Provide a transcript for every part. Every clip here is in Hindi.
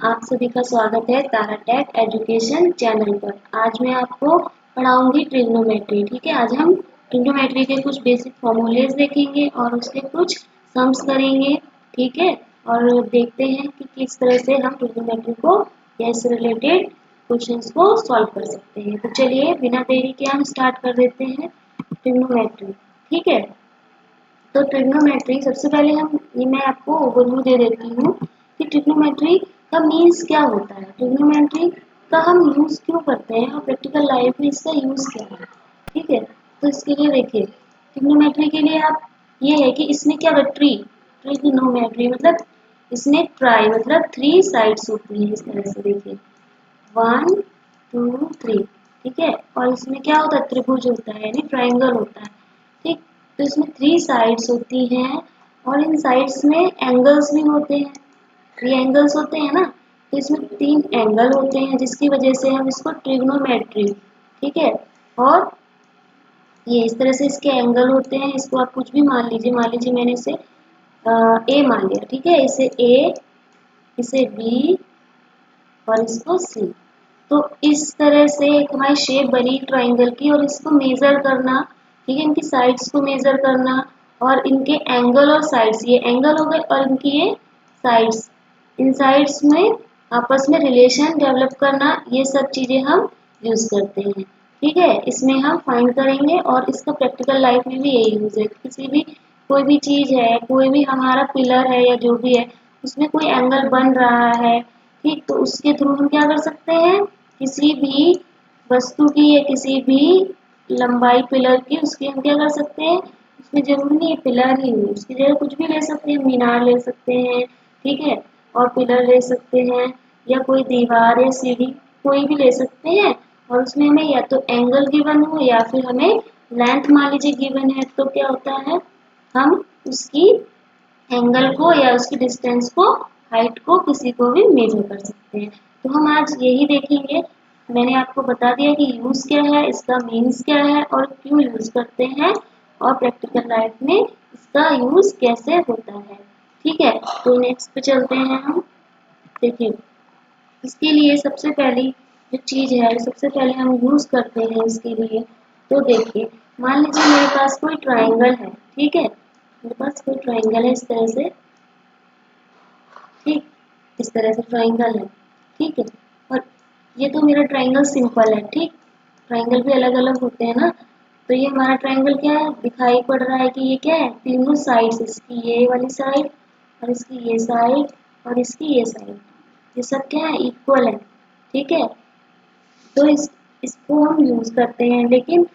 आप सभी का स्वागत है तारा टेक एजुकेशन चैनल पर। आज मैं आपको पढ़ाऊंगी ट्रिग्नोमेट्री। ठीक है, आज हम ट्रिग्नोमेट्री के कुछ बेसिक फॉर्मूलेज देखेंगे और उसके कुछ सम्स करेंगे। ठीक है, और देखते हैं कि किस तरह से हम ट्रिग्नोमेट्री को या इससे रिलेटेड क्वेश्चंस को सॉल्व कर सकते हैं। तो चलिए बिना देरी के हम स्टार्ट कर देते हैं ट्रिग्नोमेट्री। ठीक है, तो ट्रिग्नोमेट्री सबसे पहले मैं आपको ओवरव्यू दे देती हूँ कि ट्रिग्नोमेट्री का मीन्स क्या होता है, ट्रिग्नोमेट्री का हम यूज क्यों करते हैं और प्रैक्टिकल लाइफ में इसका यूज क्या है। ठीक है, तो इसके लिए देखिए ट्रिग्नोमेट्री के लिए आप ये है कि इसमें क्या होता है, ट्रिग्नोमेट्री मतलब इसमें ट्राई मतलब 3 साइड्स होती हैं। इस तरह से देखिए 1 2 3। ठीक है, और इसमें क्या होता है, त्रिभुज होता है यानी ट्राइंगल होता है। ठीक, तो इसमें 3 साइड्स होती हैं और इन साइड्स में एंगल्स भी होते हैं। ये एंगल्स होते हैं ना, तो इसमें 3 एंगल होते हैं जिसकी वजह से हम इसको ट्रिग्नोमेट्री। ठीक है, और ये इस तरह से इसके एंगल होते हैं। इसको आप कुछ भी मान लीजिए मैंने इसे ए मान लिया। ठीक है, इसे ए, इसे बी और इसको सी। तो इस तरह से एक हमारी शेप बनी ट्राइंगल की, और इसको मेजर करना। ठीक है, इनकी साइड्स को मेजर करना और इनके एंगल और साइड्स, ये एंगल हो गए और इनकी ये साइड्स, इन साइड्स में आपस में रिलेशन डेवलप करना, ये सब चीजें हम यूज करते हैं। ठीक है, इसमें हम फाइंड करेंगे और इसका प्रैक्टिकल लाइफ में भी यही यूज है। किसी भी कोई भी चीज है, कोई भी हमारा पिलर है या जो भी है, उसमें कोई एंगल बन रहा है। ठीक, तो उसके थ्रू हम क्या कर सकते हैं, किसी भी वस्तु की या किसी भी लंबाई पिलर की, उसकी हम क्या कर सकते हैं, उसमें जरूरी नहीं है पिलर ही हो, उसकी जगह कुछ भी ले सकते हैं, मीनार ले सकते हैं। ठीक है, और पिलर ले सकते हैं या कोई दीवार या सीढ़ी कोई भी ले सकते हैं। और उसमें हमें या तो एंगल गिवन हो या फिर हमें लेंथ मान लीजिए गिवन है, तो क्या होता है, हम उसकी एंगल को या उसकी डिस्टेंस को, हाइट को, किसी को भी मेजर कर सकते हैं। तो हम आज यही देखेंगे। मैंने आपको बता दिया कि यूज क्या है, इसका मीन्स क्या है और क्यों यूज करते हैं, और प्रैक्टिकल लाइफ में इसका यूज कैसे होता है। ठीक है, तो नेक्स्ट पे चलते हैं हम। देखिए इसके लिए सबसे पहली जो चीज है, सबसे पहले हम यूज करते हैं इसके लिए। तो देखिए मान लीजिए मेरे पास कोई ट्राइंगल है। ठीक है, मेरे पास कोई ट्राइंगल है इस तरह से। ठीक, इस तरह से ट्राइंगल है। ठीक है, और ये तो मेरा ट्राइंगल सिंपल है। ठीक, ट्राइंगल भी अलग अलग होते हैं ना, तो ये हमारा ट्राइंगल क्या है, दिखाई पड़ रहा है कि ये क्या है, तीनों साइड्स, इसकी ये वाली साइड और इसकी ये साइड और इसकी ये साइड, ये सब क्या है, इक्वल है। ठीक है, तो इसको हम यूज करते हैं। लेकिन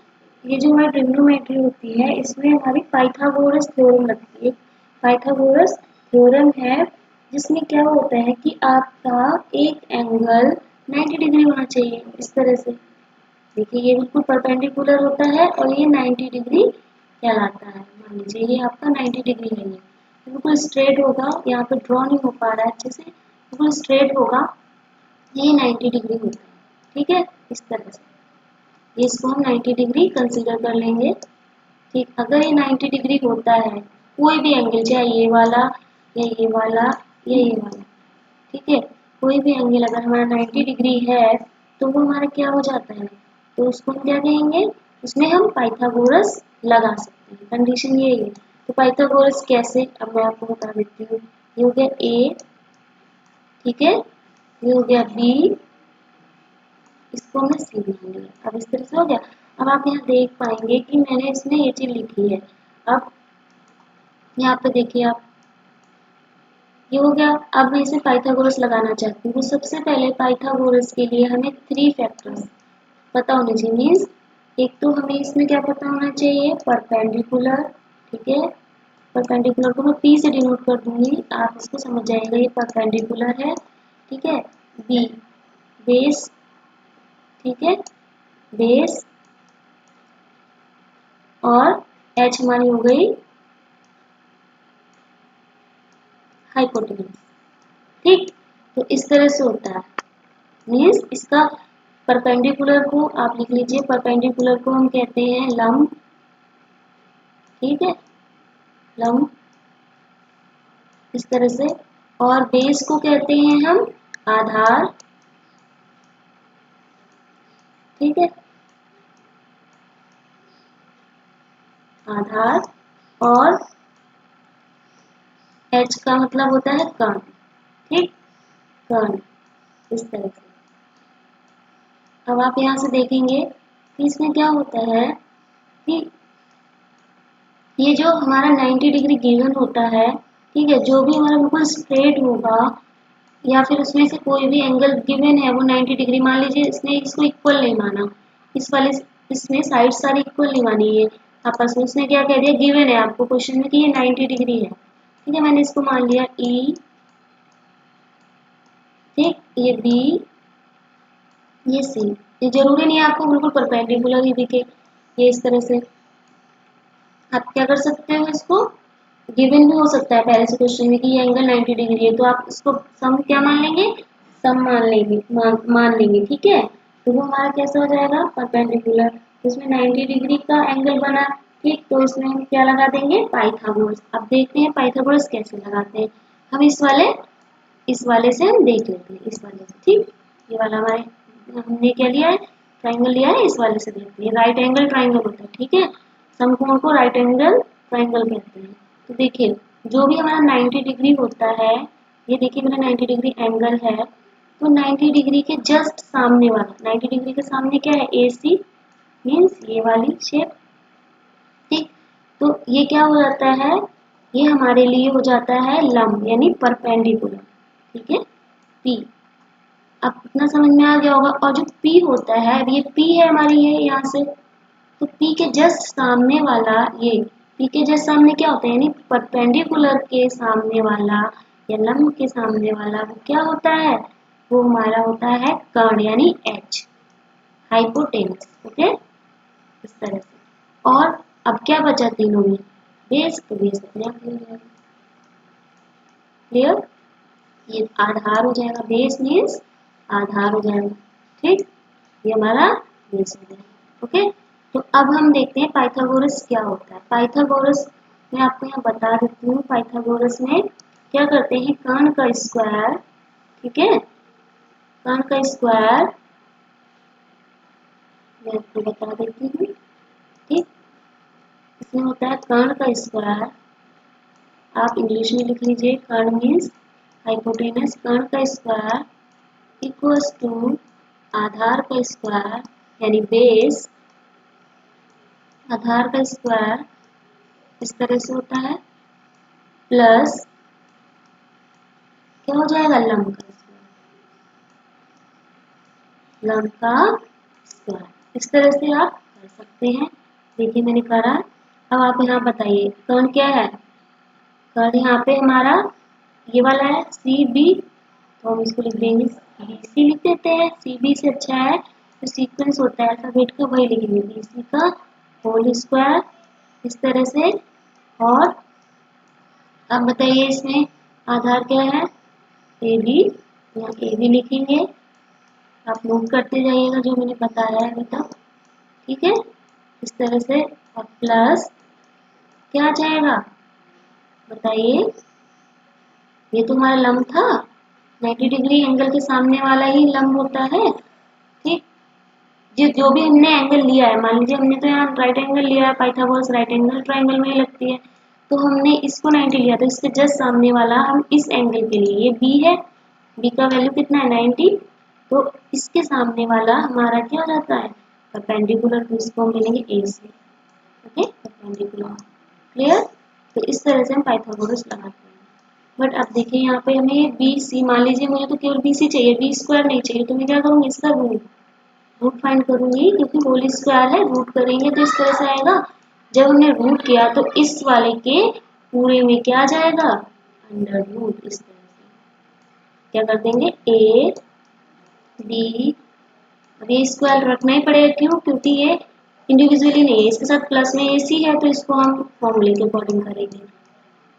ये जो हमारी ट्रिग्नोमेट्री होती है, इसमें हमारी पाइथागोरस थ्योरम लगती है। पाइथागोरस थ्योरम है जिसमें क्या होता है कि आपका एक एंगल 90 डिग्री होना चाहिए। इस तरह से देखिए ये बिल्कुल परपेंडिकुलर होता है और ये 90 डिग्री कहलाता है। मान लीजिए ये आपका 90 डिग्री है, ये बिल्कुल स्ट्रेट होगा। यहाँ पे ड्रॉ नहीं हो पा रहा है अच्छे से, बिल्कुल स्ट्रेट होगा, ये 90 डिग्री होता है। ठीक है, इस तरह से ये इसको हम 90 डिग्री कंसीडर कर लेंगे। ठीक, अगर ये 90 डिग्री होता है कोई भी एंगल, चाहे ये वाला या ये वाला या ये वाला, ठीक है, कोई भी एंगल अगर हमारा 90 डिग्री है तो वो हमारा क्या हो जाता है, तो उसको हम क्या कहेंगे, उसमें हम पाइथागोरस लगा सकते हैं। कंडीशन ये है। तो पाइथागोरस कैसे, अब मैं आपको बता देती हूँ। ये हो गया ए, ठीक है, ये हो गया बी, इसको हमने सी मान लिया। अब इस तरह से हो गया। अब आप यहाँ देख पाएंगे कि मैंने इसमें ये चीज लिखी है। अब यहाँ पे देखिए आप, ये हो गया। अब मैं इसे पाइथागोरस लगाना चाहती हूँ। तो सबसे पहले पाइथागोरस के लिए हमें 3 फैक्टर्स पता होने चाहिए। मीन्स एक तो हमें इसमें क्या पता होना चाहिए, परपेंडिकुलर। ठीक है, परपेंडिकुलर को मैं पी से डिनोट कर दूंगी, आप इसको समझ जाएगा, ये परपेंडिकुलर है। ठीक है, बी बेस, ठीक है, बेस, और एच हमारी हो गई हाइपोटेन्यूज। ठीक, तो इस तरह से होता है। मीन्स इसका परपेंडिकुलर को आप लिख लीजिए, परपेंडिकुलर को हम कहते हैं लंब। ठीक है, लंब, इस तरह से। और बेस को कहते हैं हम आधार, ठीक है, आधार, और एच का मतलब होता है कर्ण, ठीक, कर्ण, इस तरह से। अब आप यहाँ से देखेंगे कि इसमें क्या होता है कि ये जो हमारा 90 डिग्री गिवन होता है, ठीक है, जो भी हमारा बिल्कुल स्ट्रेट होगा या फिर उसमें से कोई भी एंगल गिवन है वो 90 डिग्री, मान लीजिए इसने इसको इक्वल नहीं माना, इस वाले इसमें साइड सारी इक्वल नहीं मानी है आपस में, उसने क्या कह दिया, गिवन है आपको क्वेश्चन में कि ये 90 डिग्री है, ठीक है, मैंने इसको मान लिया ई, ठीक, ये बी, ये सी, ये जरूरी नहीं है आपको बिल्कुल परपेंडिकुलर ही दिखे, ये इस तरह से आप क्या कर सकते हो, इसको गिवन भी हो सकता है पहले से क्वेश्चन में कि ये एंगल 90 डिग्री है, तो आप इसको सम क्या मान लेंगे, सम मान लेंगे, मान लेंगे, ठीक है, तो वो हमारा कैसे हो जाएगा, परपेंडिकुलर, तो इसमें 90 डिग्री का एंगल बना, ठीक, तो इसमें हम क्या लगा देंगे, पाइथागोरस। अब देखते हैं पाइथागोरस कैसे लगाते हैं, हम इस वाले से हम देख लेते हैं, इस वाले से, ठीक, ये वाला हमारे हमने क्या लिया है, ट्राइंगल लिया है, इस वाले से देखते हैं, राइट एंगल ट्राइंगल होता है, ठीक है, समकोण को राइट एंगल ट्राइंगल कहते हैं। तो देखिए जो भी हमारा 90 डिग्री होता है, ये देखिए मेरा 90 डिग्री एंगल है, तो 90 डिग्री के जस्ट सामने वाला, 90 डिग्री के सामने क्या है, ए सी, मीन्स ये वाली शेप, ठीक, तो ये क्या हो जाता है, ये हमारे लिए हो जाता है लंब यानी परपेंडिकुलर, ठीक है, पी, अब इतना समझ में आ गया होगा। और जो पी होता है, अब ये पी है हमारी, ये यहाँ से, तो P के जस्ट सामने वाला, ये P के जस्ट सामने क्या होता है, यानी परपेंडिकुलर के सामने वाला या लंब के सामने वाला वो क्या होता है, वो हमारा होता है कर्ण यानी H, हाइपोटेनस, ओके, इस तरह से। और अब क्या बचा तीनों में, बेस, तो बेस अपने आप क्लियर हो जाएगा, क्लियर, ये आधार हो जाएगा, बेस मीन्स आधार हो जाएगा, ठीक, ये हमारा बेस हो गया, ओके। तो अब हम देखते हैं पाइथागोरस क्या होता है। पाइथागोरस मैं आपको यहाँ बता देती हूँ, पाइथागोरस में क्या करते हैं, कर्ण का स्क्वायर, ठीक है, कर्ण का स्क्वायर मैं आपको बता देती हूँ, ठीक, इसमें होता है कर्ण का स्क्वायर, आप इंग्लिश में लिख लीजिए, कर्ण मीन्स हाइपोटेनस, कर्ण का स्क्वायर इक्वल्स टू आधार का स्क्वायर यानी बेस, आधार का स्क्वायर इस तरह से होता है, प्लस क्या हो जाएगा, लंब का स्क्वायर, लंब का स्क्वायर, इस तरह से आप कर सकते हैं। देखिए मैंने करा, अब आप यहाँ बताइए कर्ण क्या है, कर्ण यहाँ पे हमारा ये वाला है सी बी, तो हम इसको लिख देंगे बी सी, लिख देते हैं, सी बी से अच्छा है तो सीक्वेंस होता है अल्फाबेट का, वही लिखेंगे, बी सी का होल स्क्वायर, इस तरह से। और अब बताइए इसमें आधार क्या है, ए बी, यहाँ ए बी लिखेंगे, आप नोट करते जाइएगा जो मैंने बताया है अभी तक, ठीक है, इस तरह से। और प्लस क्या आ जाएगा, बताइए, ये तो हमारा लंब था, 90 डिग्री एंगल के सामने वाला ही लंब होता है, ठीक, जो भी हमने एंगल लिया है, मान लीजिए हमने तो यहाँ राइट एंगल लिया है, पाइथागोरस राइट एंगल ट्राइंगल में ही लगती है, तो हमने इसको 90 लिया, तो इसके जस्ट सामने वाला हम इस एंगल के लिए, ये बी है, बी का वैल्यू कितना है 90, तो इसके सामने वाला हमारा क्या हो जाता है, परपेंडिकुलर, तो इसको हम मिलेंगे ए से, ओके, परपेंडिकुलर, क्लियर। तो इस तरह से हम पाइथागोरस लगाते हैं। बट अब देखिए यहाँ पे हमें बी सी, मान लीजिए मुझे तो केवल बी सी चाहिए, बी स्क्वायर नहीं चाहिए, तो मैं क्या करूँगी, इसका रूट फाइंड करूंगी, क्योंकि होल स्क्वायर है, रूट करेंगे तो इस तरह से आएगा, जब हमने रूट किया तो इस वाले के पूरे में क्या आ जाएगा, अंडर रूट, इस तरह से क्या कर देंगे, ए बी, अब ये स्क्वायर रखना ही पड़ेगा, क्यों, क्योंकि ये इंडिविजुअली नहीं है, इसके साथ प्लस में ए सी है, तो इसको हम फॉर्मूले के अकॉर्डिंग करेंगे।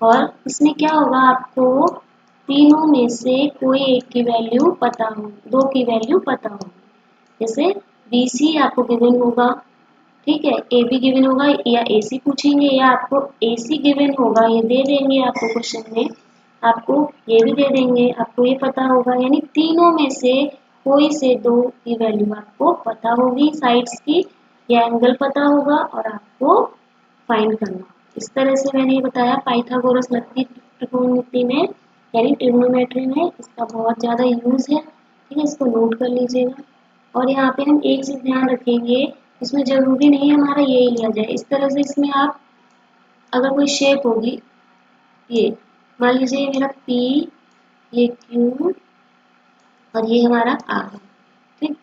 और इसमें क्या होगा, आपको तीनों में से कोई एक की वैल्यू पता हो, दो की वैल्यू पता हो, जैसे बी सी आपको गिवन होगा, ठीक है, ए बी गिवन होगा या ए सी पूछेंगे, या आपको ए सी गिवन होगा, ये दे देंगे आपको क्वेश्चन में, आपको ये भी दे देंगे, आपको ये पता होगा, यानी तीनों में से कोई से दो की वैल्यू आपको पता होगी साइड्स की, या एंगल पता होगा और आपको फाइंड करना। इस तरह से मैंने ये बताया पाइथागोरस लगती त्रिकोणमिति में यानी ट्रिग्नोमेट्री में इसका बहुत ज़्यादा यूज है। ठीक है, इसको नोट कर लीजिएगा। और यहाँ पे हम एक चीज़ ध्यान रखेंगे, इसमें जरूरी नहीं हमारा यही लिया जाए। इस तरह से इसमें आप अगर कोई शेप होगी, ये मान लीजिए मेरा P, ये Q और ये हमारा R है। ठीक,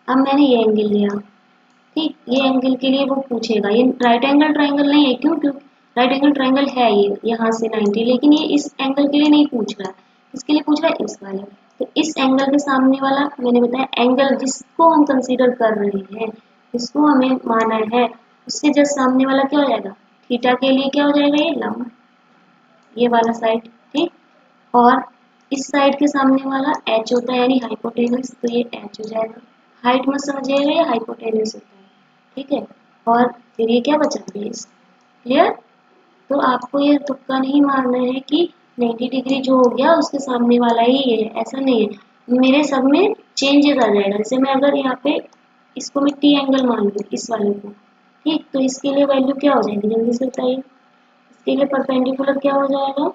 अब मैंने ये एंगल लिया। ठीक, ये एंगल के लिए वो पूछेगा, ये राइट एंगल ट्राइंगल नहीं है, क्यों? क्योंकि राइट एंगल ट्राइंगल है ये यहाँ से 90, लेकिन ये इस एंगल के लिए नहीं पूछ रहा है। इसके लिए पूछ रहा है इस वाले। तो इस एंगल के सामने वाला मैंने बताया एंगल जिसको हम कंसीडर कर रहे हैं, जिसको हमें माना है, उसके जस्ट सामने वाला क्या हो जाएगा? थीटा के लिए क्या हो जाएगा? ये लंब, ये वाला साइड। ठीक, और इस साइड के सामने वाला एच होता है यानी हाइपोटेनस, तो ये एच हो जाएगा। हाइट मत समझिएगा, ये हाइपोटेनस होता है। ठीक है, और फिर ये क्या बचा? बेस। क्लियर? तो आपको ये तुक्का नहीं मारना है कि 90 डिग्री जो हो गया उसके सामने वाला ही ये है, ऐसा नहीं है। मेरे सब में चेंजेस आ जाएगा। जैसे मैं अगर यहाँ पे इसको मैं टी एंगल मान लूँ, इस वाले को, ठीक, तो इसके लिए वैल्यू क्या हो जाएगी? जल्दी से बताइए। इसके लिए परपेंडिकुलर क्या हो जाएगा?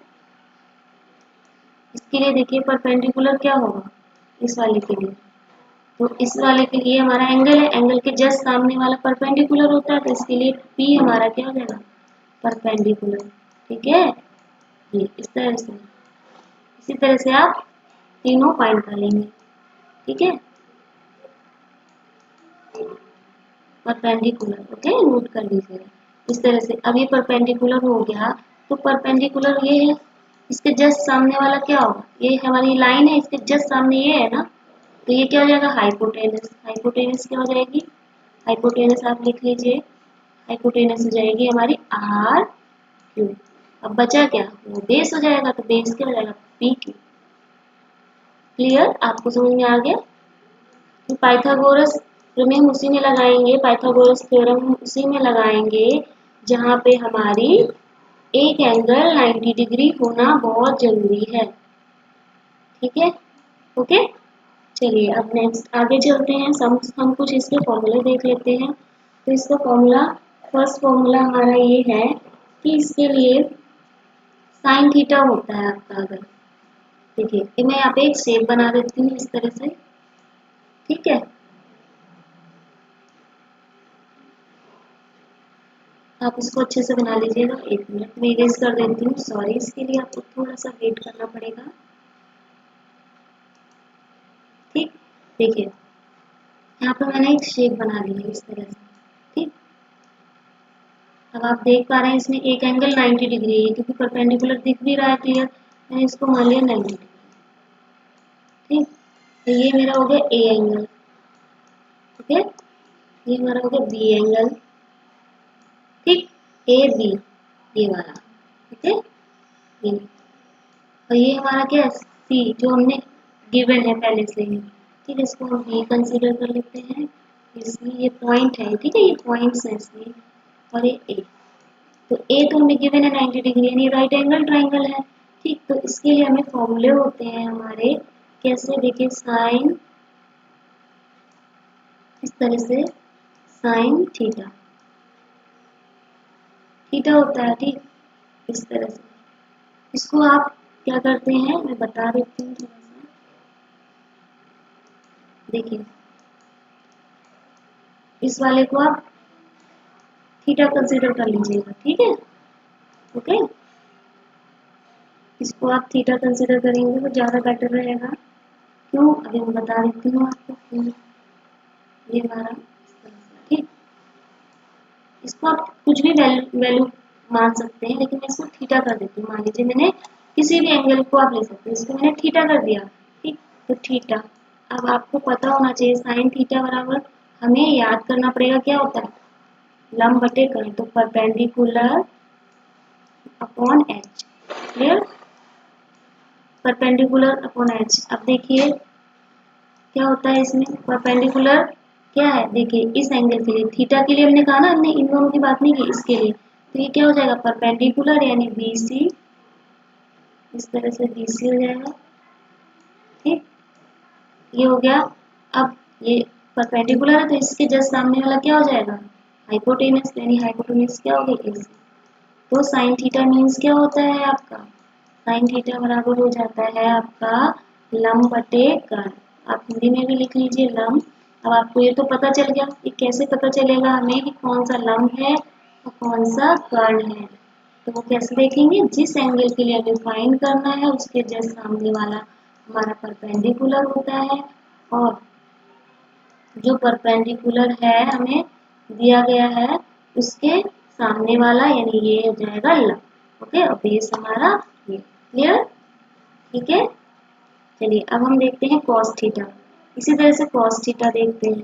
इसके लिए देखिए परपेंडिकुलर क्या होगा इस वाले के लिए? तो इस वाले के लिए हमारा एंगल है, एंगल के जस्ट सामने वाला परपेंडिकुलर होता है, तो इसके लिए P हमारा क्या हो जाएगा? परपेंडिकुलर। ठीक है, ये इस तरह से, इसी तरह से आप तीनों फाइंड कर लेंगे। ठीक है, परपेंडिकुलर, ओके, नोट कर लीजिएगा इस तरह से। अब ये परपेंडिकुलर हो गया, तो परपेंडिकुलर ये है, इसके जस्ट सामने वाला क्या होगा? ये हमारी लाइन है, इसके जस्ट सामने ये है ना, तो ये क्या हो जाएगा? हाइपोटेनस। हाइपोटेनस क्या हो जाएगी? हाइपोटेनस आप लिख लीजिए, हाइपोटेनस हो जाएगी हमारी आर क्यू। अब बचा क्या? वो बेस हो जाएगा, तो बेस क्या हो जाएगा? P Q. क्लियर? आपको समझ में आ गया? तो पाइथागोरस प्रमेय हम उसी में लगाएंगे, पाइथागोरस थ्योरम हम उसी में लगाएंगे जहाँ पे हमारी एक एंगल 90 डिग्री होना बहुत जरूरी है। ठीक है, ओके, चलिए अब नेक्स्ट आगे चलते हैं। हम कुछ इसके फॉर्मूले देख लेते हैं। तो इसका फॉर्मूला, फर्स्ट फॉर्मूला हमारा ये है कि इसके लिए साइन थीटा होता है आपका। अगर देखिए, कि मैं यहाँ पे एक शेप बना देती हूँ इस तरह से। ठीक है, आप इसको अच्छे से बना लीजिएगा। एक मिनट मैं इरेज कर देती हूँ, सॉरी, इसके लिए आपको थोड़ा सा वेट करना पड़ेगा। ठीक, देखिए यहाँ पे मैंने एक शेप बना ली है इस तरह से। ठीक, अब आप देख पा रहे हैं इसमें एक एंगल 90 डिग्री है, क्योंकि परपेंडिकुलर दिख भी रहा है क्लियर। मैंने इसको मान लिया 90 डिग्री। ठीक, तो ये मेरा हो गया ए एंगल। ठीक है, ये हमारा हो गया बी एंगल। ठीक, ए बी, ये वाला। ठीक है, ये, और ये हमारा क्या है? सी, जो हमने गिवन है पहले से ही। ठीक है, इसको हम बी कंसीडर कर लेते हैं। इसलिए ये पॉइंट है, ठीक है, ये पॉइंट्स है इसलिए, और ये ए। तो ए तो हमें गिवन है 90 डिग्री, यानी राइट एंगल ट्राइंगल है। ठीक, तो इसके लिए हमें फॉर्मूले होते हैं हमारे, कैसे? देखिए, साइन, इस तरह से साइन थीटा, थीटा होता है। ठीक, इस तरह से इसको आप क्या करते हैं, मैं बता देती हूँ थोड़ा सा। देखिए, इस वाले को आप थीटा कंसीडर कर लीजिएगा। ठीक है, ओके, इसको आप थीटा कंसीडर करेंगे तो ज़्यादा बेटर रहेगा। क्यों? अभी मैं बता देती हूँ आपको क्यों। ये हमारा, ठीक, इसको आप कुछ भी वैल्यू मान सकते हैं, लेकिन मैं इसको थीटा कर देती हूँ। मान लीजिए मैंने किसी भी एंगल को आप ले सकते हैं, इसको मैंने थीटा कर दिया। ठीक, तो थीटा, अब आपको पता होना चाहिए साइन थीटा बराबर, हमें याद करना पड़ेगा क्या होता है? लंब बटे कर्ण, तो perpendicular upon H. Clear? Perpendicular upon H. अब देखिए क्या होता है इसमें, परपेंडिकुलर क्या है? देखिए, इस एंगल के लिए, थीटा के लिए हमने कहा ना, हमने इन दोनों की बात नहीं की, इसके लिए। तो ये क्या हो जाएगा? परपेंडिकुलर यानी बी सी इस तरह से BC हो जाएगा। ठीक, ये हो गया। अब ये परपेंडिकुलर है तो इसके जस्ट सामने वाला क्या हो जाएगा, हाइपोटेनस, यानी हाइपोटेनस क्या होगी, AC। तो साइन थीटा मीन्स क्या होता है आपका, साइन थीटा बराबर हो जाता है आपका लंब बटे कर्ण। आप हिंदी में भी लिख लीजिए लंब। अब आपको ये तो पता चल गया कि कैसे पता चलेगा हमें कि कौन सा लंब है और कौन सा कर्ण है। तो वो कैसे देखेंगे, जिस एंगल के लिए हमें फाइंड करना है उसके जस्ट सामने वाला हमारा परपेंडिकुलर होता है, और जो परपेंडिकुलर है हमें दिया गया है उसके सामने वाला, यानी ये हो जाएगा लंब। ओके, और बेस हमारा ये। क्लियर, ठीक है। चलिए अब हम देखते हैं cos थीटा। इसी तरह से cos थीटा देखते हैं।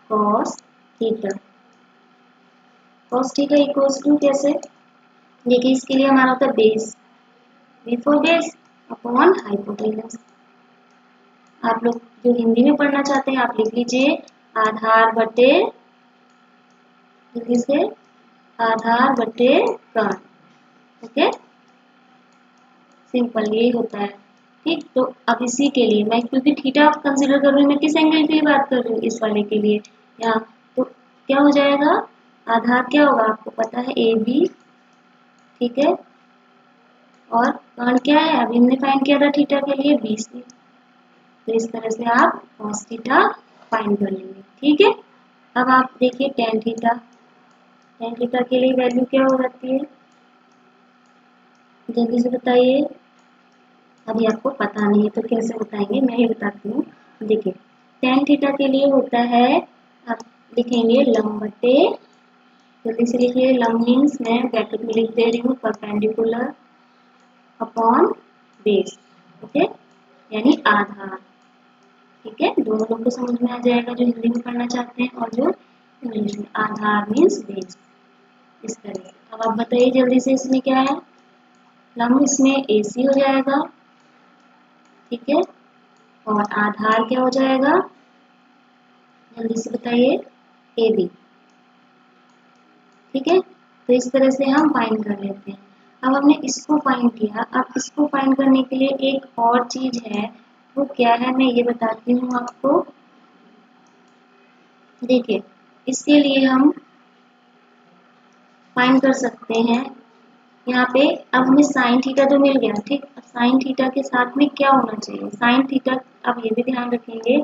cos theta, cos theta equals to कैसे, देखिए इसके लिए हमारा होता है base, B for base upon hypotenuse. आप लोग जो हिंदी में पढ़ना चाहते हैं आप लिख लीजिए आधार बटे, जल्दी से, आधार बटे कर्ण। ओके, सिंपल यही होता है। ठीक, तो अब इसी के लिए मैं, क्योंकि थीटा कंसीडर कर रही हूँ, मैं किस एंगल की बात कर रही हूँ, इस वाले के लिए यहाँ। तो क्या हो जाएगा, आधार क्या होगा आपको पता है, AB। ठीक है, और कर्ण क्या है, अभी हमने फाइंड किया था थीटा के लिए, BC। तो इस तरह से आप cos थीटा फाइंड कर लेंगे। ठीक है, अब आप देखिए tan थीटा, tan थीटा के लिए वैल्यू क्या हो जाती है, जल्दी से बताइए। अभी आपको पता नहीं है तो कैसे बताएंगे, मैं ही बताती हूँ। देखिए tan थीटा के लिए होता है, आप लिखेंगे लंब बटे, जल्दी से लिखिए, लंब मीन्स मैं ब्रैकेट में लिख दे रही हूँ परपेंडिकुलर अपॉन बेस। ओके, यानी आधार। ठीक है, दोनों लोग को समझ में आ जाएगा जो हिंदी में पढ़ना चाहते हैं और जो इंग्लिश में। आधार मीन्स बेस, इस तरह से। अब आप बताइए जल्दी से, इसमें क्या है, लंब इसमें AC हो जाएगा। ठीक है, और आधार क्या हो जाएगा, जल्दी से बताइए, AB। ठीक है, तो इस तरह से हम फाइंड कर लेते हैं। अब हमने इसको फाइंड किया, अब इसको फाइंड करने के लिए एक और चीज है, वो क्या है मैं ये बताती हूँ आपको। देखिए इसके लिए हम फाइंड कर सकते हैं यहाँ पे। अब हमें साइन थीटा तो मिल गया, ठीक। अब साइन थीटा के साथ में क्या होना चाहिए, साइन थीटा, अब ये भी ध्यान रखेंगे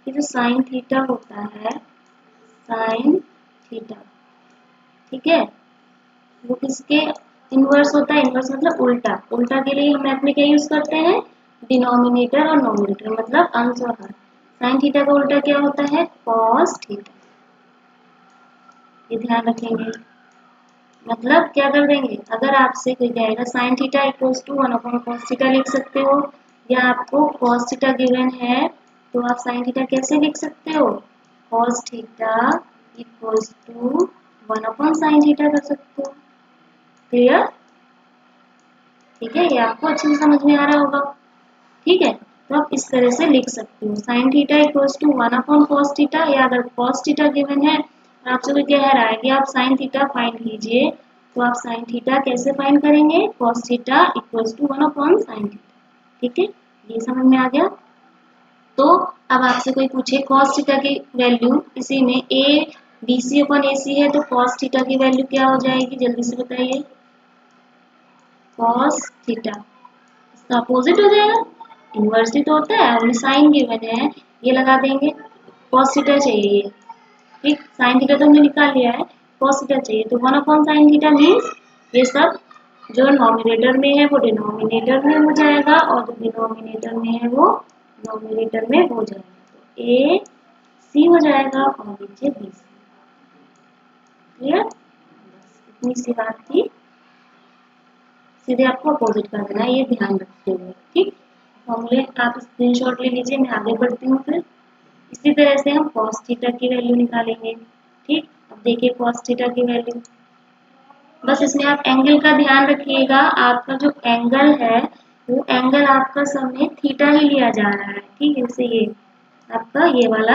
कि जो साइन थीटा होता है, साइन थीटा, ठीक है, वो किसके इनवर्स होता है, इनवर्स मतलब उल्टा। उल्टा के लिए हम मैथ में क्या यूज करते हैं, डिनोमिनेटर और नोमिनेटर, मतलब अंश और हर। साइन थीटा का उल्टा क्या होता है, कॉस थीटा, ये ध्यान रखेंगे। मतलब क्या कर देंगे, अगर आपसे कोई कहेगा sine theta equals to 1 cos theta लिख सकते हो, या आपको कॉस थीटा गिवन है तो आप साइन थीटा कैसे लिख सकते हो, cos theta equals to 1 sine theta कर सकते हो। क्लियर, ठीक है, ये आपको अच्छे से समझ में आ रहा होगा। ठीक है, तो आप इस तरह से लिख सकते हो, sine theta equals to 1/cos theta, या अगर cos थीटा गिवन है और आपसे कोई कह रहा है कि आप साइन थीटा फाइंड कीजिए, तो आप साइन थीटा कैसे फाइंड करेंगे, cos theta equals to 1/sin theta. ठीक है, ये समझ में आ गया। तो अब आपसे कोई पूछे cos थीटा की वैल्यू, इसी में ABC/AC है, तो cos थीटा की वैल्यू क्या हो जाएगी, जल्दी से बताइए, cos थीटा इसका अपोजिट हो जाएगा, इनवर्स ही तो होता है, हमने साइन गिवन है, ये लगा देंगे। cos थीटा चाहिए, ठीक, साइन थीटा तो हमने निकाल लिया है, cos थीटा चाहिए, तो 1/sin थीटा मीन्स ये सब जो नॉमिनेटर में है वो डिनोमिनेटर में हो जाएगा, और जो डिनोमिनेटर में है वो नॉमिनेटर में हो जाएगा, तो ए सी हो जाएगा और नीचे बी सी। क्लियर, बस इतनी सी बात थी, सीधे आपको अपोजिट कर देना है, ये ध्यान रखते हुए। ठीक, फॉर्मूले आप स्क्रीनशॉट ले लीजिए, मैं आगे बढ़ती हूँ फिर। इसी तरह से हम cos थीटा की वैल्यू निकालेंगे। ठीक, अब देखिए cos थीटा की वैल्यू, बस इसमें आप एंगल का ध्यान रखिएगा, आपका जो एंगल है वो एंगल आपका समय थीटा ही लिया जा रहा है। ठीक है, जैसे ये आपका ये वाला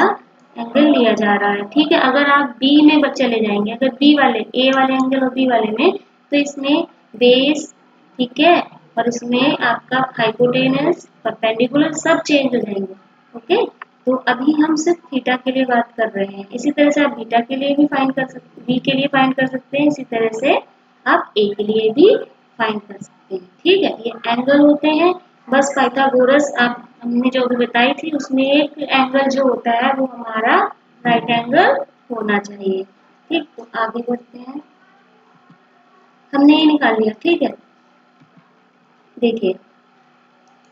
एंगल लिया जा रहा है। ठीक है, अगर आप बी में चले जाएंगे, अगर बी वाले, ए वाले एंगल और बी वाले में, तो इसमें बेस ठीक है। और इसमें आपका हाइपोटेनस परपेंडिकुलर सब चेंज हो जाएंगे। ओके, तो अभी हम सिर्फ थीटा के लिए बात कर रहे हैं। इसी तरह से आप बीटा के लिए भी फाइंड कर सकते, बी के लिए फाइंड कर सकते हैं, इसी तरह से आप ए के लिए भी फाइंड कर सकते हैं। ठीक है, ये एंगल होते हैं। बस पाइथागोरस आप हमने जो भी बताई थी उसमें एक एंगल जो होता है वो हमारा राइट एंगल होना चाहिए। ठीक, तो आगे बढ़ते हैं। हमने ये निकाल लिया। ठीक है, देखिए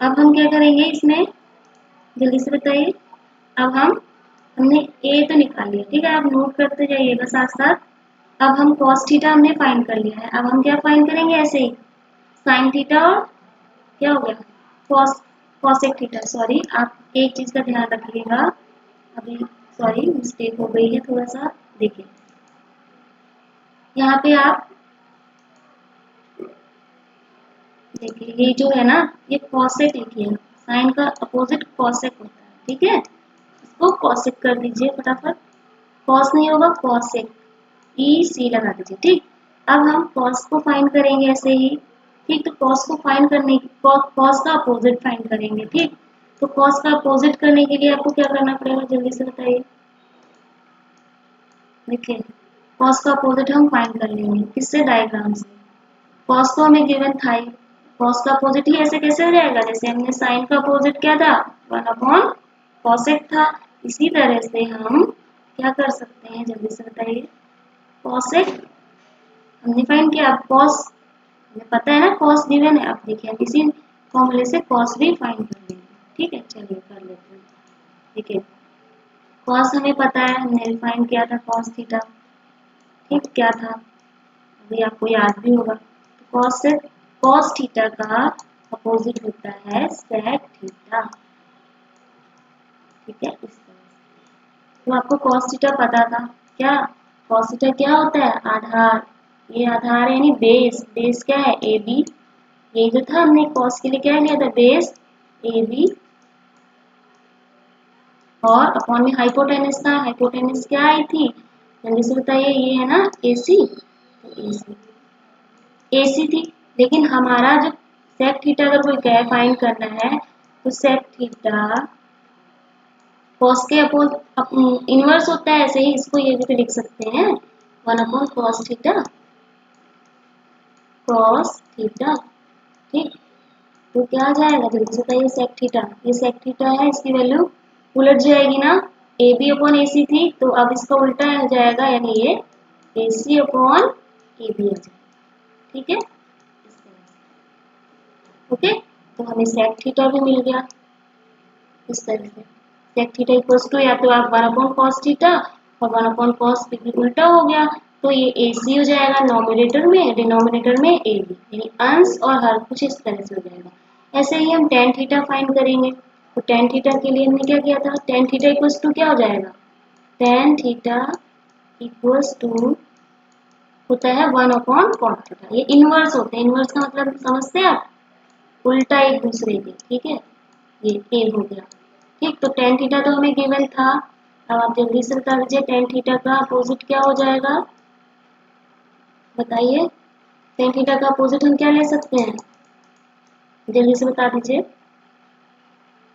अब हम क्या करेंगे इसमें, जल्दी से बताइए। अब हमने ए तो निकाल लिया। ठीक है, आप नोट करते जाइएगा साथ साथ। अब हम cos थीटा हमने फाइंड कर लिया है। अब हम क्या फाइंड करेंगे, ऐसे ही sin थीटा और क्या हो गया cos cosec थीटा। सॉरी, आप एक चीज का ध्यान रखिएगा, अभी सॉरी मिस्टेक हो गई है थोड़ा सा। देखिए यहाँ पे आप देखिए, ये जो है ना ये cosec लिखिए, साइन का अपोजिट cosec होता है। ठीक है, इसको cosec कर दीजिए फटाफट। cos नहीं होगा cosec, ई सी लगा दीजिए। ठीक, अब हम cos को फाइंड करेंगे ऐसे ही। ठीक, तो cos को फाइंड करने cos का अपोजिट फाइंड करेंगे। ठीक, तो cos का अपोजिट करने के लिए आपको क्या करना पड़ेगा, जल्दी से बताइए। देखिए cos का अपोजिट हम फाइंड कर लेंगे, किससे, डायग्राम से। cos तो हमें गिवन था ही, cos का अपोजिट ही ऐसे कैसे हो जाएगा, जैसे हमने sin का अपोजिट क्या था, 1 cosec था। इसी तरह से हम क्या कर सकते हैं, जल्दी से बताइए। cosec हमने फाइंड किया, अब cos हमें पता है ना, cos गिवन है। अब देखिए हम इसी फॉर्मूले से cos भी फाइंड कर लेंगे। ठीक है, चलिए कर लेते हैं। ठीक है, cos हमें पता है, हमने फाइंड किया था cos थीटा। ठीक, क्या था अभी आपको याद भी होगा। तो cos थीटा का अपोजिट होता है sec थीटा। ठीक है, इस तरह से तो आपको cos थीटा पता था। क्या cos थीटा क्या होता है, आधार। ये आधार यानी बेस, बेस क्या है, ए बी। ये जो था हमने cos के लिए क्या लिया था, बेस ए बी, और अपॉन में हाइपोटेनस था। हाइपोटेनस क्या आई थी, जल्दी से बताइए, ये है ना AC। तो AC थी, लेकिन हमारा जो sec थीटा अगर कोई कहे फाइंड करना है तो sec थीटा cos के अपोज इनवर्स होता है। ऐसे ही इसको ये भी तो लिख सकते हैं, 1 cos थीटा, cos थीटा। ठीक, तो क्या आ जाएगा, जल्दी से बताइए, sec थीटा। ये sec थीटा है, इसकी वैल्यू उलट जाएगी ना, AB अपॉन AC थी तो अब इसका उल्टा हो जाएगा, यानी ये AC अपॉन AB आ जाएगा। ठीक है, ओके, तो हमें sec थीटा भी मिल गया इस तरह से। sec थीटा इक्वल्स टू, या तो आप 1 cos थीटा और 1 cos b उल्टा हो गया, तो ये AC हो जाएगा नॉमिनेटर में, डिनोमिनेटर में AB, यानी अंश और हर कुछ इस तरह से हो जाएगा। ऐसे ही हम tan थीटा फाइंड करेंगे। तो tan थीटा के लिए हमने क्या किया था, tan थीटा इक्वल्स टू क्या हो जाएगा, tan थीटा इक्वल्स टू होता है 1/cot थीटा। ये इनवर्स होते हैं, इनवर्स का मतलब समझते हैं आप, उल्टा एक दूसरे के। ठीक है, ये ए हो गया। ठीक, तो tan थीटा तो हमें गिवन था। अब आप जल्दी से बता दीजिए tan थीटा का अपोजिट क्या हो जाएगा, बताइए। tan थीटा का अपोजिट हम क्या ले सकते हैं, जल्दी से बता दीजिए।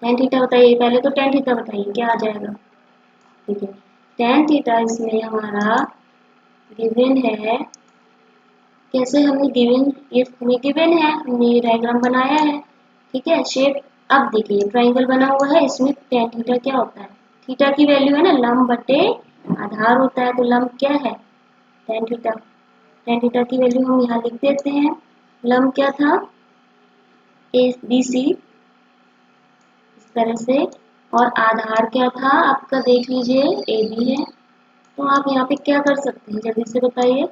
tan थीटा बताइए, पहले तो tan थीटा बताइए क्या आ जाएगा। ठीक है, tan थीटा इसमें हमारा गिवन है, कैसे हमने गिवन, ये हमें गिवन है, हमने ये डायग्राम बनाया है। ठीक है, शेप। अब देखिए ट्राइंगल बना हुआ है, इसमें tan थीटा क्या होता है, थीटा की वैल्यू है ना लंब बटे आधार होता है, तो लंब क्या है, tan थीटा। tan थीटा की वैल्यू हम यहाँ लिख देते हैं। लंब क्या था, ABC, इस तरह से। और आधार क्या था आपका, देख लीजिए AB है। तो आप यहाँ पे क्या कर सकते हैं, जल्दी से बताइए।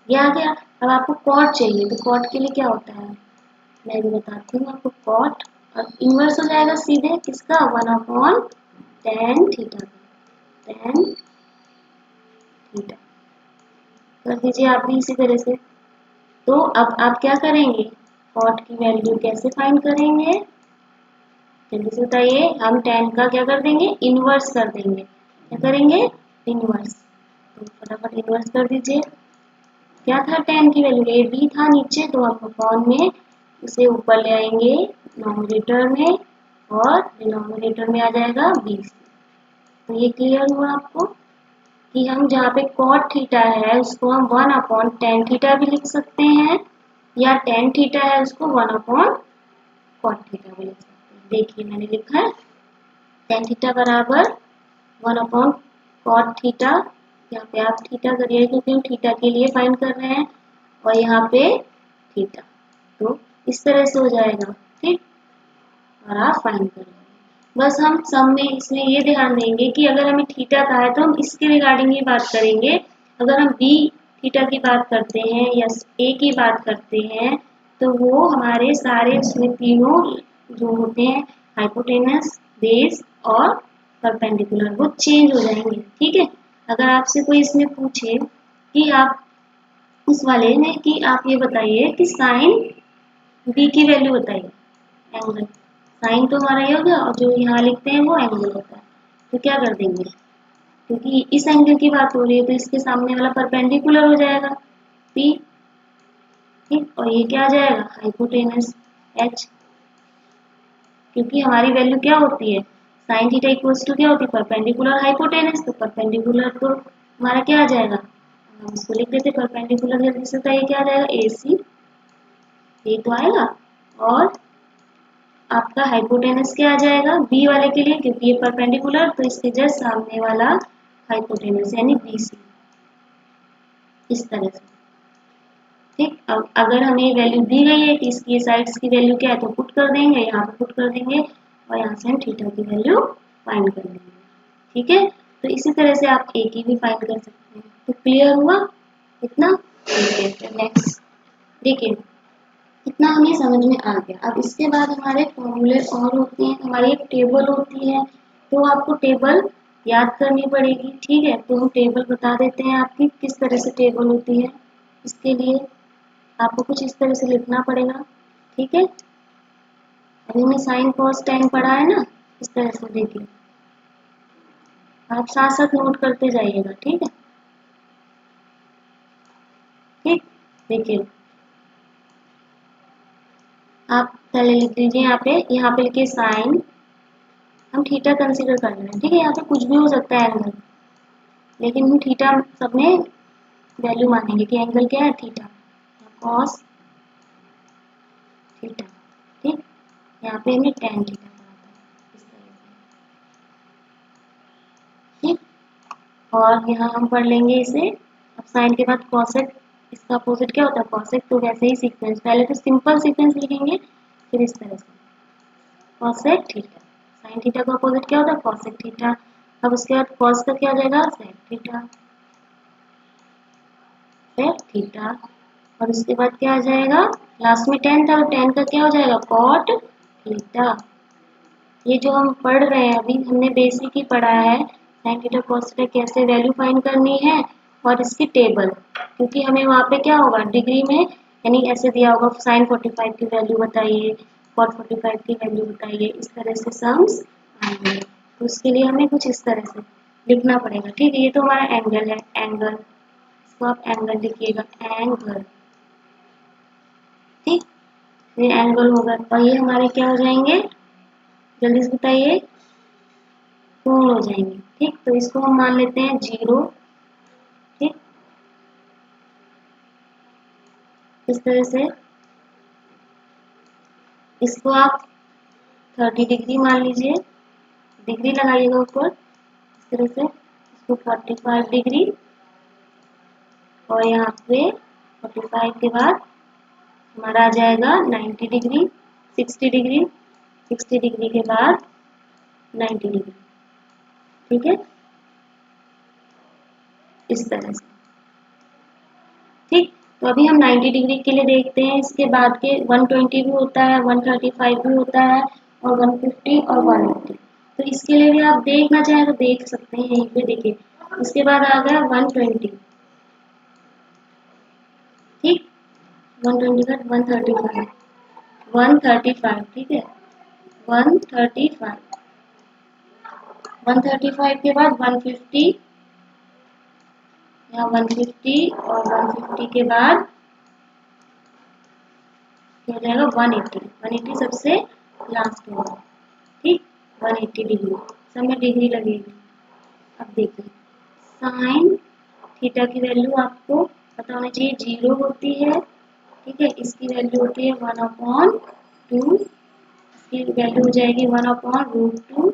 ये आ गया। अब आपको कॉट चाहिए, तो कॉट के लिए क्या होता है, मैं भी बताती हूँ आपको। कॉट और इनवर्स हो जाएगा सीधे किसका, 1/tan थीटा, tan थीटा कर दीजिए आप भी इसी तरह से। तो अब आप क्या करेंगे, कॉट की वैल्यू कैसे फाइंड करेंगे, जल्दी से बताइए। हम tan का क्या कर देंगे, इनवर्स कर देंगे। क्या करेंगे, इनवर्स। तो फटाफट इनवर्स कर दीजिए। क्या था, टेन की वैल्यू, ए बी था नीचे, तो हम अपॉन में इसे ऊपर ले आएंगे नॉमिनेटर में, और डिनोमिनेटर में आ जाएगा बी। तो ये क्लियर हुआ आपको कि हम जहाँ पे कॉट थीटा है उसको हम 1/tan थीटा भी लिख सकते हैं, या tan थीटा है उसको 1/cot थीटा भी लिख सकते हैं। देखिए मैंने लिखा है tan थीटा बराबर 1/cot थीटा, यहाँ पे आप थीटा करिए क्योंकि हम थीटा के लिए फाइंड कर रहे हैं, और यहाँ पे थीटा, तो इस तरह से हो जाएगा, ठीक। और आप फाइंड कर लेंगे। बस हम सम में इसमें ये ध्यान देंगे कि अगर हमें थीटा का है तो हम इसके रिगार्डिंग ही बात करेंगे, अगर हम बी थीटा की बात करते हैं या ए की बात करते हैं तो वो हमारे सारे उसमें तीनों जो होते हैं, हाइपोटेनस, बेस और परपेंडिकुलर, वो चेंज हो जाएंगे, ठीक है। अगर आपसे कोई इसमें पूछे कि आप इस वाले में कि आप ये बताइए कि साइन बी की वैल्यू बताइए, एंगल, साइन तो हमारा ये हो गया और जो यहाँ लिखते हैं वो एंगल होता है, तो क्या कर देंगे, क्योंकि इस एंगल की बात हो रही है तो इसके सामने वाला परपेंडिकुलर हो जाएगा पी, ठीक, और ये क्या आ जाएगा हाइपोटेनस एच, क्योंकि हमारी वैल्यू क्या होती है, साइन थीटा इक्वल्स टू क्या होती है, परपेंडिकुलर हाइपोटेनस, तो परपेंडिकुलर तो हमारा क्या आ जाएगा, हम इसको लिख देते परपेंडिकुलर, जल्दी से बताइए क्या आ जाएगा, ए सी, ये तो आएगा, और आपका हाइपोटेनस क्या आ जाएगा बी वाले के लिए, क्योंकि ये परपेंडिकुलर तो इसके जस्ट सामने वाला हाइपोटेनस यानी बी सी, इस तरह से, ठीक। अब अगर हमें वैल्यू दी गई है कि इसकी साइड्स की वैल्यू क्या है तो पुट कर देंगे, यहाँ पे पुट कर देंगे, और यहाँ से हम थीटा की वैल्यू फाइंड कर लेंगे, ठीक है। तो इसी तरह से आप ए की भी फाइंड कर सकते हैं। तो क्लियर हुआ इतना, ठीक है। फिर नेक्स्ट देखिए, इतना हमें समझ में आ गया। अब इसके बाद हमारे फॉर्मूले और होते हैं, हमारी एक टेबल होती है, तो आपको टेबल याद करनी पड़ेगी, ठीक है। तो हम टेबल बता देते हैं आपकी किस तरह से टेबल होती है, इसके लिए आपको कुछ इस तरह से लिखना पड़ेगा, ठीक है। अभी हमने साइन कॉस टेन पढ़ा है ना, इस तरह से देखिए, आप साथ साथ नोट करते जाइएगा, ठीक है, ठीक। देखिए आप पहले लिख लीजिए, यहाँ पे लिखिए साइन, हम थीटा कंसीडर कर रहे हैं, ठीक है, यहाँ पे कुछ भी हो सकता है एंगल, लेकिन हम थीटा सब में वैल्यू मानेंगे कि एंगल क्या है, थीटा, कॉस थीटा, ठीक। यहाँ पे हमने टेन थीटा पढ़ा था, इस तरह से, ठीक। और यहाँ हम पढ़ लेंगे इसे, अब साइन के बाद कॉसेक, इसका अपोजिट क्या होता है कॉसेक, तो वैसे ही सीक्वेंस, पहले तो सिंपल सीक्वेंस लिखेंगे, फिर इस तरह से कॉसेक थीटा, साइन थीटा का अपोजिट क्या होता है कॉसेक थीटा, अब उसके बाद कॉस का क्या हो जाएगा सेक थीटा, सेक थीटा, और उसके बाद क्या आ जाएगा, लास्ट में टेन था तो टेन का क्या हो जाएगा कॉट थीटा। ये जो हम पढ़ रहे हैं अभी, हमने बेसिक ही पढ़ा है साइन थीटा कॉस थीटा कैसे वैल्यू फाइंड करनी है, और इसकी टेबल, क्योंकि हमें वहाँ पे क्या होगा डिग्री में, यानी ऐसे दिया होगा साइन 45 की वैल्यू बताइए, कॉट 45 की वैल्यू बताइए, इस तरह से सम्स आएंगे, तो उसके लिए हमें कुछ इस तरह से लिखना पड़ेगा, ठीक है। ये तो हमारा एंगल है, एंगल, इसको आप एंगल लिखिएगा, एंगल, ठीक। ये एंगल होगा, और ये हमारे क्या हो जाएंगे, जल्दी से बताइए, कोण हो जाएंगे, ठीक। तो इसको हम मान लेते हैं 0, ठीक, इस तरह से, इसको आप 30 डिग्री मान लीजिए, डिग्री लगाइएगा ऊपर, इस तरह से, इसको 45 डिग्री, और यहाँ पे 45 के बाद हमारा आ जाएगा 90 डिग्री, 60 डिग्री, 60 डिग्री के बाद 90 डिग्री, ठीक है, इस तरह से, ठीक। तो अभी हम 90 डिग्री के लिए देखते हैं, इसके बाद के 120 भी होता है, 135 भी होता है, और 150 और 180, तो इसके लिए भी आप देखना चाहें तो देख सकते हैं, यहीं पे देखिए, इसके बाद आ गया 120, ठीक, 120 का 135, 135, ठीक है, 135, 135 के बाद 150, यहाँ 150 और 150 के बाद क्या हो जाएगा 180। 180 सबसे लास्ट होगा, ठीक। 180 डिग्री, सब में डिग्री लगेगी। अब देखिए साइन थीटा की वैल्यू आपको पता होना चाहिए, 0 होती है, ठीक है। इसकी वैल्यू होती है 1/2, इसकी वैल्यू हो जाएगी 1/√2,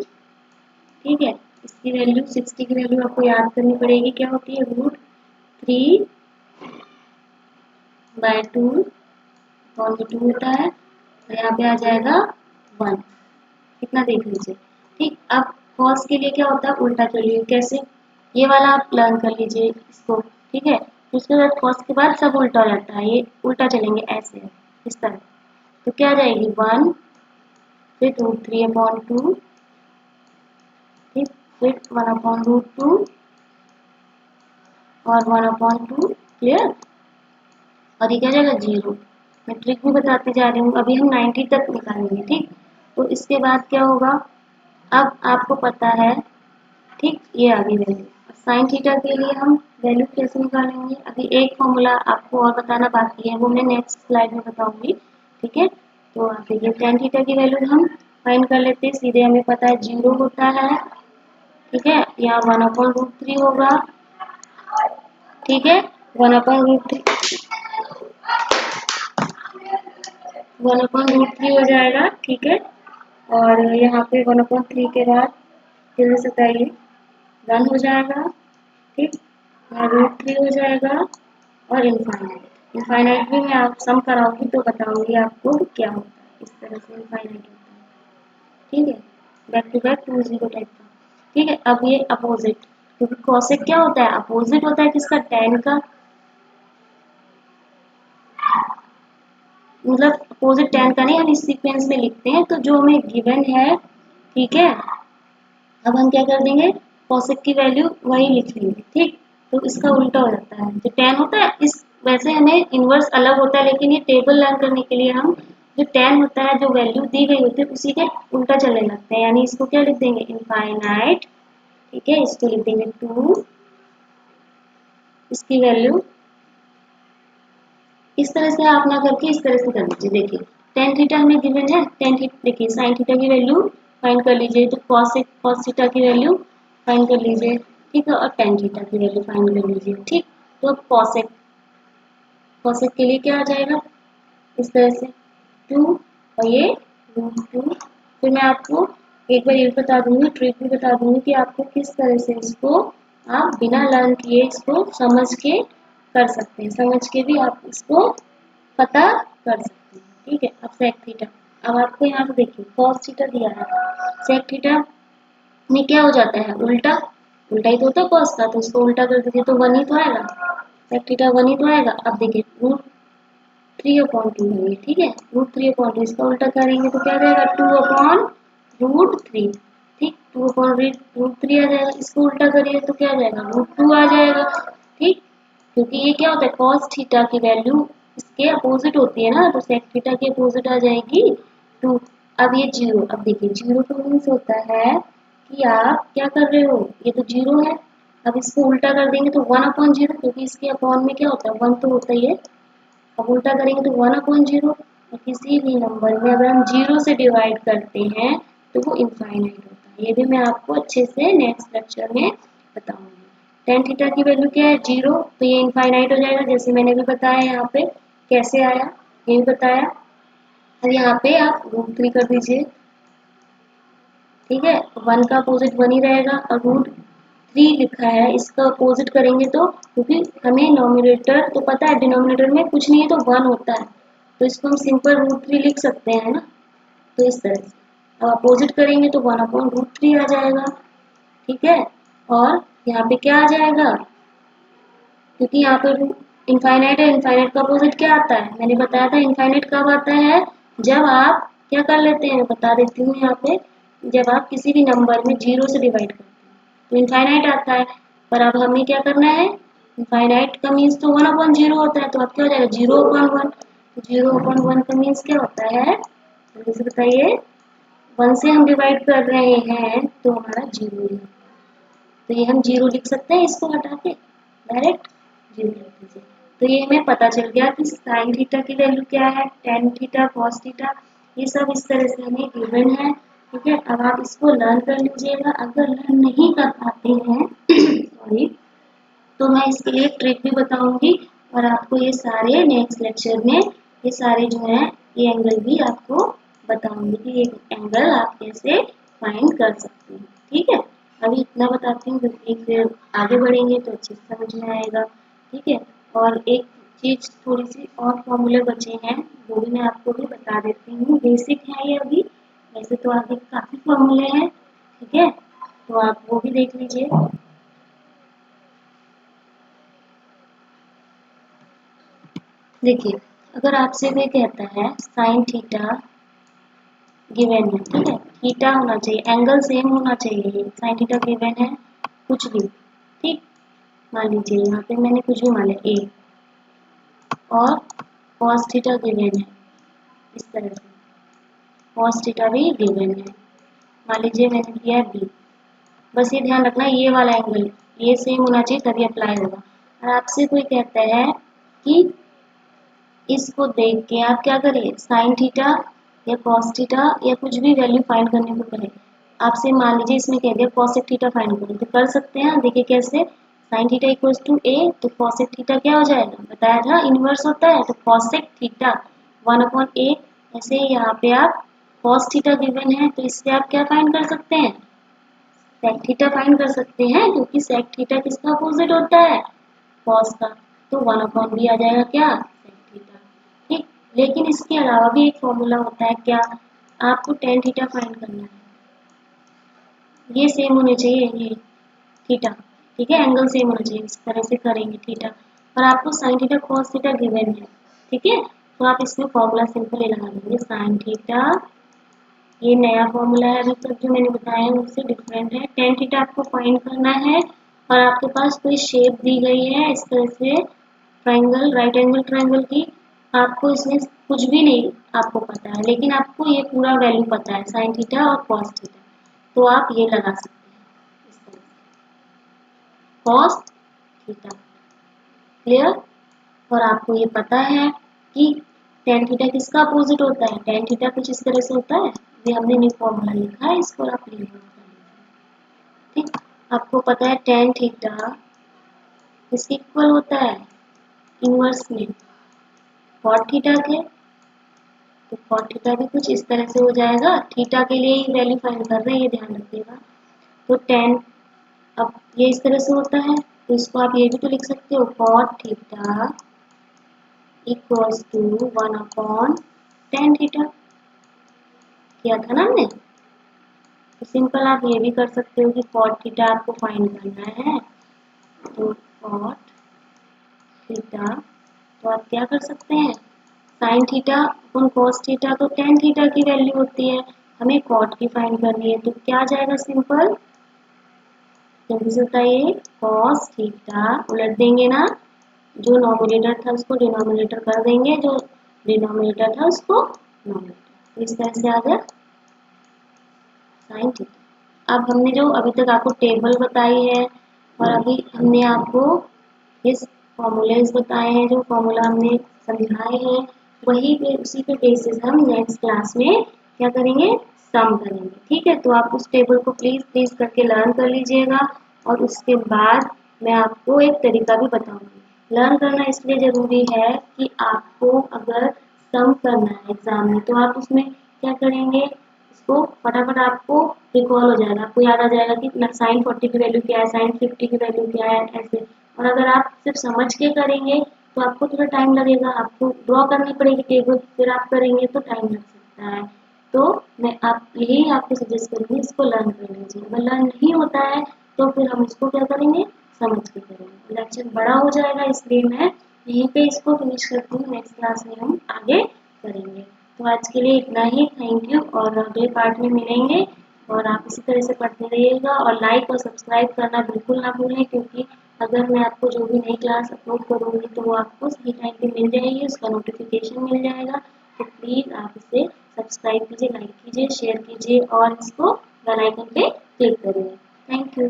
ठीक है। इसकी वैल्यू 60 की वैल्यू आपको याद करनी पड़ेगी, क्या होती है √3/2 2 होता है, तो यहाँ पे आ जाएगा 1, कितना देख लीजिए, ठीक। अब कॉस के लिए क्या होता है, उल्टा चलिए कैसे, ये वाला आप लर्न कर लीजिए इसको, ठीक है। उसके बाद कॉस के बाद सब उल्टा हो जाता है, ये उल्टा चलेंगे ऐसे इस तरह, तो क्या आ जाएगी 1 फिर √3/2, ठीक, फिर 1/√2 और 1/2, क्लियर। और ये क्या जाएगा 0। मैं ट्रिक भी बताती जा रही हूँ, अभी हम 90 तक निकालेंगे, ठीक। तो इसके बाद क्या होगा, अब आपको पता है, ठीक, ये आ गई वैल्यू। साइन थीटा के लिए हम वैल्यू कैसे निकालेंगे, अभी एक फॉर्मूला आपको और बताना बाकी है, वो मैं नेक्स्ट स्लाइड में बताऊंगी, ठीक है। तो आप देखिए टेन थीटा की वैल्यू हम फाइंड कर लेते हैं सीधे, हमें पता है 0 होता है, ठीक है। यहाँ 1/√3 होगा, ठीक है। 1/√3 1/√3 हो जाएगा, ठीक है। और यहाँ पे 1/3 के बाद जल्दी से बताइए 1 हो जाएगा, ठीक। यहाँ √3 हो जाएगा और इनफाइनाइट, इनफाइनाइट भी मैं आप सम कराऊंगी तो बताऊंगी आपको क्या होता है, इस तरह से इनफाइनाइट होता है, ठीक है। बैक टू बैक 2 0 टाइप का, ठीक है। अब ये अपोजिट, क्योंकि कॉसेक क्या होता है, अपोजिट होता है किसका, tan का, मतलब अपोजिट tan का नहीं, हम इस सीक्वेंस में लिखते हैं, तो जो हमें गिवन है, ठीक है। अब हम क्या कर देंगे, कॉसेक की वैल्यू वही लिख लेंगे, ठीक। तो इसका उल्टा हो जाता है, जो tan होता है इस, वैसे हमें इनवर्स अलग होता है, लेकिन ये टेबल लर्न करने के लिए हम जो tan होता है, जो वैल्यू दी गई होती है उसी के उल्टा चलने लगते हैं, यानी इसको क्या लिख देंगे, इनफाइनाइट, ठीक है। इसको लिख देंगे 2, इसकी वैल्यू इस तरह से आप ना करके इस तरह से कर लीजिए, देखिए टेन थीटा हमें गिवन है, टेन थीटा देखिए साइन थीटा की वैल्यू फाइंड कर लीजिए, तो कॉस थीटा की वैल्यू फाइंड कर लीजिए, ठीक है। और टेन थीटा की वैल्यू फाइंड कर लीजिए, ठीक। तो अब कॉसेक, कॉसेक के लिए क्या आ जाएगा, इस तरह से 2 और ये √2। फिर मैं आपको एक बार ये बता दूंगी, ट्रिक भी बता दूंगी कि आपको किस तरह से इसको आप बिना लर्न किए इसको समझ के कर सकते हैं, समझ के भी आप इसको पता कर सकते हैं, ठीक है। अब सेक थीटा, अब आपको यहाँ पे देखिए कॉस थीटा दिया है, सेक थीटा में क्या हो जाता है, उल्टा, उल्टा ही तो होता है कॉस का, तो उसको उल्टा कर दीजिए तो 1 ही तो आएगा, सेक थीटा 1 ही तो आएगा। अब देखिए √3/2 है ये, ठीक है। √3/2 इसका उल्टा करेंगे तो क्या आ जाएगा 2/√3, ठीक। 2/√3 आ जाएगा, इसको उल्टा करिए तो क्या आ जाएगा √2 आ जाएगा, ठीक। क्योंकि ये क्या होता है, कॉस थीटा की वैल्यू इसके अपोजिट होती है ना, तो सेक थीटा की अपोजिट आ जाएगी 2। अब ये 0, अब देखिए 0 का मीन्स होता है कि आप क्या कर रहे हो, ये तो 0 है, अब इसको उल्टा कर देंगे तो 1/0, क्योंकि इसके अपॉन में क्या होता है 1 तो होता ही है। अब उल्टा करेंगे तो 1/0, और किसी भी नंबर में अगर हम 0 से डिवाइड करते हैं तो वो इनफाइनाइट होता है, ये भी मैं आपको अच्छे से नेक्स्ट लेक्चर में बताऊंगी। टेन थीटा की वैल्यू क्या है 0, तो ये इनफाइनाइट हो जाएगा, जैसे मैंने भी बताया यहाँ पे कैसे आया, ये भी बताया। अब यहाँ पे आप √3 कर दीजिए, ठीक है। 1 का अपोजिट 1 ही रहेगा, और √3 लिखा है, इसका अपोजिट करेंगे तो, क्योंकि हमें नॉमिनेटर तो पता है, डिनोमिनेटर में कुछ नहीं है तो 1 होता है, तो इसको हम सिंपल √3 लिख सकते हैं ना, तो इस तरह से अब अपोजिट करेंगे तो 1/√3 आ जाएगा, ठीक है। और यहाँ पे क्या आ जाएगा, क्योंकि यहाँ पे इनफाइनाइट है, इनफाइनाइट का अपोजिट क्या आता है, मैंने बताया था इनफाइनाइट कब आता है, जब आप क्या कर लेते हैं, बता देती हूँ यहाँ पे, जब आप किसी भी नंबर में 0 से डिवाइड करते हैं तो इनफाइनाइट आता है। पर अब हमें क्या करना है, इनफाइनाइट का मीन्स तो 1/0 होता है, तो अब क्या हो जाएगा 0/1, 0/1 का मीन्स क्या होता है, जल्दी से बताइए, 1 से हम डिवाइड कर रहे हैं तो हमारा 0 ही, तो ये हम 0 लिख सकते हैं इसको हटा के, डायरेक्ट 0 लिख दीजिए। तो ये हमें पता चल गया कि साइन थीटा की वैल्यू क्या है, टेन थीटा, कॉस थीटा, ये सब इस तरह से हमें गिवन है। ठीक है, अब आप इसको लर्न कर लीजिएगा। अगर लर्न नहीं कर पाते हैं सॉरी, तो मैं इसके लिए ट्रिक भी बताऊंगी और आपको ये सारे नेक्स्ट लेक्चर में ये सारे जो है ये एंगल भी आपको बताऊंगी कि ये एंगल आप कैसे फाइंड कर सकते हैं। ठीक है, अभी इतना बताती हूँ क्योंकि फिर आगे बढ़ेंगे तो अच्छे से समझ में आएगा। ठीक है, और एक चीज थोड़ी सी और फॉर्मूले बचे हैं वो भी मैं आपको भी बता देती हूँ। बेसिक है ये अभी, वैसे तो आगे काफी फॉर्मूले हैं। ठीक है, तो आप वो भी देख लीजिए। देखिए, अगर आपसे कोई कहता है साइन थीटा गिवन है, ठीक है, थीटा होना चाहिए, एंगल सेम होना चाहिए, साइन थीटा गिवन है, कुछ भी, ठीक, मान लीजिए यहाँ पे मैंने कुछ भी मान लिया ए, और कॉस थीटा गिवन है इस तरह से, कॉस थीटा भी गिवन है, मान लीजिए मैंने किया बी। बस ये ध्यान रखना ये वाला एंगल ये सेम होना चाहिए तभी अप्लाई होगा। और आपसे कोई कहता है कि इसको देख के आप क्या करें, साइन थीटा या कॉस थीटा या कुछ भी वैल्यू फाइंड करने को करें। आपसे मान लीजिए इसमें कह दिया कॉसेक थीटा फाइंड करो, तो कर सकते हैं। देखिए कैसे, साइन थीटा इक्वल्स टू ए, तो कॉसेक थीटा क्या हो जाएगा, बताया था इनवर्स होता है, तो कॉसेक थीटा 1/a। ऐसे ही यहाँ पे आप कॉस थीटा गिवन है तो इससे आप क्या फाइंड कर सकते हैं, सेक थीटा फाइंड कर सकते हैं, क्योंकि सेक थीटा किसका अपोजिट होता है, कॉस का। तो 1/b आ जाएगा क्या, सेक थीटा। ठीक, लेकिन इसके अलावा भी एक फॉर्मूला होता है क्या, आपको टेन थीटा फाइंड करना है, ये सेम होने चाहिए ये थीटा। ठीक है, एंगल सेम होना चाहिए, इस तरह से करेंगे थीटा। और आपको sine theta cos theta given है, ठीक है, तो आप इसमें फॉर्मूला सिंपल लगा देंगे, साइन थीटा, ये नया फॉर्मूला है, अभी तक जो मैंने बताया है उससे डिफरेंट है। टेन थीटा आपको फाइंड करना है और आपके पास कोई शेप दी गई है इस तरह से, ट्राइंगल, राइट एंगल ट्राइंगल की, आपको इसमें कुछ भी नहीं आपको पता है, लेकिन आपको ये पूरा वैल्यू पता है साइन थीटा और कॉस थीटा, तो आप ये लगा सकते हैं इस तरह से, कॉस थीटा, क्लियर। और आपको ये पता है कि टेन थीटा किसका अपोजिट होता है, टेन थीटा कुछ इस तरह से होता है, ये हमने न्यू फॉर्मूला लिखा है, इसको आप रीड कर लीजिए। ठीक, आपको पता है टेन थीटा किसके इक्वल होता है, इनवर्स में कॉट थीटा के, तो कॉट थीटा भी कुछ इस तरह से हो जाएगा, थीटा के लिए ही वैल्यू फाइंड कर रहे हैं, ये ध्यान रखिएगा। तो टेन, अब ये इस तरह से होता है, तो इसको आप ये भी तो लिख सकते हो, cot theta equals to 1/tan theta, किया था ना हमने। तो सिंपल आप ये भी कर सकते हो कि कॉट थीटा आपको फाइंड करना है, तो कॉट थीटा, तो आप क्या कर सकते हैं, साइन थीटा अपन कॉस थीटा, तो टेन थीटा की वैल्यू होती है, हमें कॉट की फाइंड करनी है, तो क्या आ जाएगा, सिंपल जल्दी से बताइए, कॉस थीटा उलट देंगे ना, जो नॉमिनेटर था उसको डिनोमिनेटर कर देंगे, जो डिनोमिनेटर था उसको नॉमिनेटर, तो इस तरह से आ गया साइन थीटा। अब हमने जो अभी तक आपको टेबल बताई है और अभी हमने आपको इस फॉर्मूलेज बताए हैं, जो फॉर्मूला हमने समझाए हैं, वही पे उसी के बेसिस हम नेक्स्ट क्लास में क्या करेंगे, सम करेंगे। ठीक है, तो आप उस टेबल को प्लीज प्लीज करके लर्न कर लीजिएगा और उसके बाद मैं आपको एक तरीका भी बताऊंगी। लर्न करना इसलिए जरूरी है कि आपको अगर सम करना है एग्जाम में, तो आप उसमें क्या करेंगे, इसको फटाफट आपको रिकॉल हो जाएगा, आपको याद आ जाएगा कि साइन 40 की वैल्यू क्या है, साइन 50 की वैल्यू क्या है, ऐसे। और अगर आप सिर्फ समझ के करेंगे तो आपको थोड़ा टाइम लगेगा, आपको ड्रॉ करनी पड़ेगी टेबल, फिर आप करेंगे तो टाइम लग सकता है। तो मैं आप यही आपको सजेस्ट करूंगी, इसको लर्न कर लीजिए। अगर लर्न नहीं होता है तो फिर हम इसको क्या करेंगे, समझ के करेंगे, लेक्चर बड़ा हो जाएगा, इसलिए मैं यहीं पे इसको फिनिश करती हूँ, नेक्स्ट क्लास में हम आगे करेंगे। तो आज के लिए इतना ही, थैंक यू, और अगले पार्ट में मिलेंगे। और आप इसी तरह से पढ़ते रहिएगा और लाइक और सब्सक्राइब करना बिल्कुल ना भूलें, क्योंकि अगर मैं आपको जो भी नई क्लास अपलोड करूँगी तो वो आपको सही टाइम पे मिल जाएगी, उसका नोटिफिकेशन मिल जाएगा। तो प्लीज़ आप इसे सब्सक्राइब कीजिए, लाइक कीजिए, शेयर कीजिए और इसको बेल आइकन पे क्लिक करिए। Thank you.